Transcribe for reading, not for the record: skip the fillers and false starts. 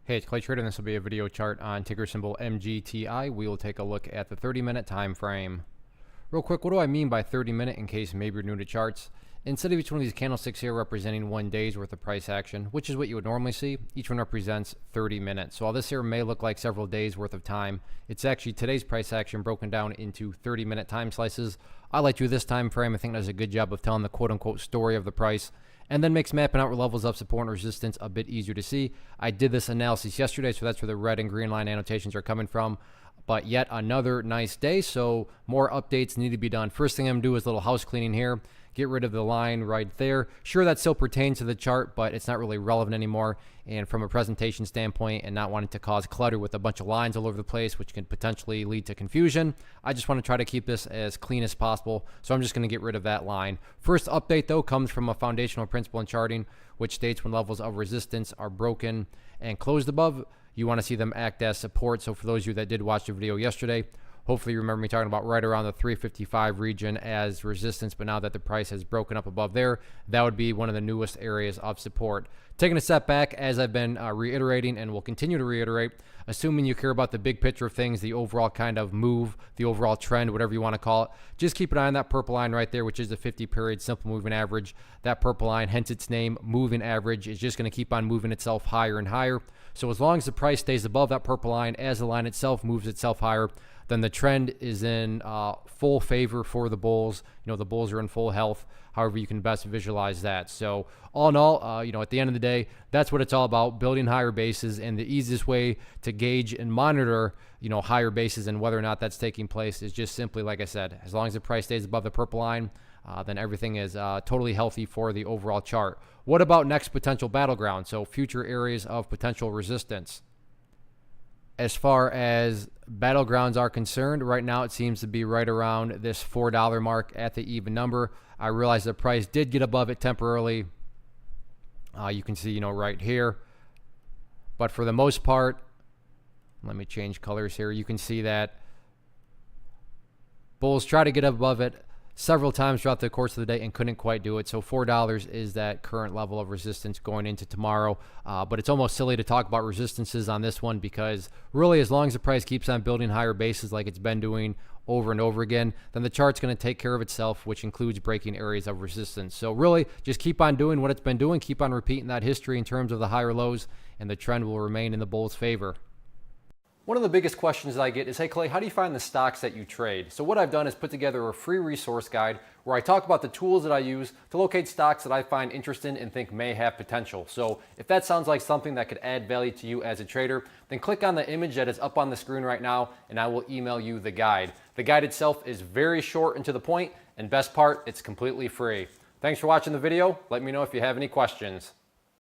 Hey, it's Clay Trader, and this will be a video chart on ticker symbol MGTI. We will take a look at the 30-minute time frame. Real quick, what do I mean by 30-minute in case maybe you're new to charts? Instead of each one of these candlesticks here representing 1 day's worth of price action, which is what you would normally see, each one represents 30 minutes. So while this here may look like several days worth of time, it's actually today's price action broken down into 30-minute time slices. I like to do this time frame. I think does a good job of telling the quote-unquote story of the price, and then makes mapping out levels of support and resistance a bit easier to see. I did this analysis yesterday, so that's where the red and green line annotations are coming from. But yet another nice day, so more updates need to be done. First thing I'm going to do is a little house cleaning here. Get rid of the line right there. Sure, that still pertains to the chart, but it's not really relevant anymore. And from a presentation standpoint and not wanting to cause clutter with a bunch of lines all over the place, which can potentially lead to confusion, I just want to try to keep this as clean as possible. So I'm just going to get rid of that line. First update, though, comes from a foundational principle in charting, which states when levels of resistance are broken and closed above, you want to see them act as support. So for those of you that did watch the video yesterday, hopefully you remember me talking about right around the 355 region as resistance, but now that the price has broken up above there, that would be one of the newest areas of support. Taking a step back, as I've been reiterating and will continue to reiterate, assuming you care about the big picture of things, the overall kind of move, the overall trend, whatever you want to call it, just keep an eye on that purple line right there, which is the 50-period simple moving average. That purple line, hence its name, moving average, is just going to keep on moving itself higher and higher. So as long as the price stays above that purple line, as the line itself moves itself higher, then the trend is in full favor for the bulls. You know, the bulls are in full health, however you can best visualize that. So all in all, you know, at the end of the day, that's what it's all about, building higher bases. And the easiest way to gauge and monitor, you know, higher bases and whether or not that's taking place is just simply, like I said, as long as the price stays above the purple line, then everything is totally healthy for the overall chart. What about next potential battleground? So future areas of potential resistance. As far as battlegrounds are concerned, right now it seems to be right around this $4 mark at the even number. I realize the price did get above it temporarily. You can see, you know, right here. But for the most part, let me change colors here. You can see that bulls try to get above it several times throughout the course of the day and couldn't quite do it. So $4 is that current level of resistance going into tomorrow. But it's almost silly to talk about resistances on this one because really as long as the price keeps on building higher bases like it's been doing over and over again, then the chart's going to take care of itself, which includes breaking areas of resistance. So really just keep on doing what it's been doing, keep on repeating that history in terms of the higher lows, and the trend will remain in the bulls' favor. One of the biggest questions that I get is, hey Clay, how do you find the stocks that you trade? So what I've done is put together a free resource guide where I talk about the tools that I use to locate stocks that I find interesting and think may have potential. So if that sounds like something that could add value to you as a trader, then click on the image that is up on the screen right now and I will email you the guide. The guide itself is very short and to the point, and best part, it's completely free. Thanks for watching the video. Let me know if you have any questions.